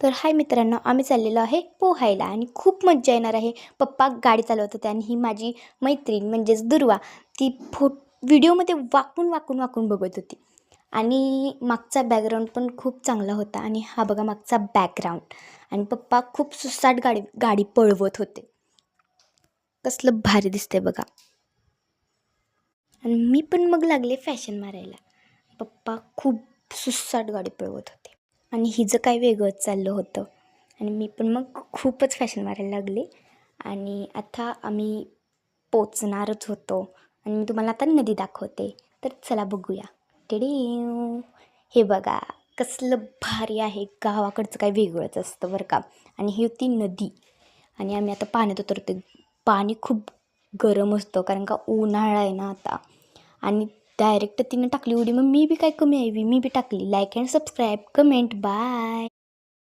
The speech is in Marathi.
तर हाय मित्रांनो, आम्ही चाललेलो आहे पोहायला आणि खूप मज्जा येणार आहे. पप्पा गाडी चालवत होते आणि ही माझी मैत्रीण म्हणजेच दुर्वा ती व्हिडिओमध्ये वाकून बघत होती. आणि मागचा बॅकग्राऊंड पण खूप चांगला होता आणि हा बघा मागचा बॅकग्राऊंड. आणि पप्पा खूप सुसाट गाडी पळवत होते. कसलं भारी दिसते बघा. आणि मी पण मग लागले फॅशन मारायला. पप्पा खूप सुसाट गाडी पळवत होते आणि हिचं काय वेगळंच चाललं होतं. आणि मी पण मग खूपच फॅशन मारायला लागले. आणि आता आम्ही पोचणारच होतो आणि मी तुम्हाला आता नदी दाखवते. तर चला बघूया. टेडिव, हे बघा कसलं भारी आहे. गावाकडचं काय वेगळंच असतं बरं का. आणि ही होती नदी आणि आम्ही आता पाण्यात उतरतो. पाणी खूप गरम असतं कारण का उन्हाळा आहे ना आता. आणि डायरेक्ट तिनं टाकली उडी. मग मी बी काय कमी आहे, मी बी टाकली. Like and subscribe, comment, bye.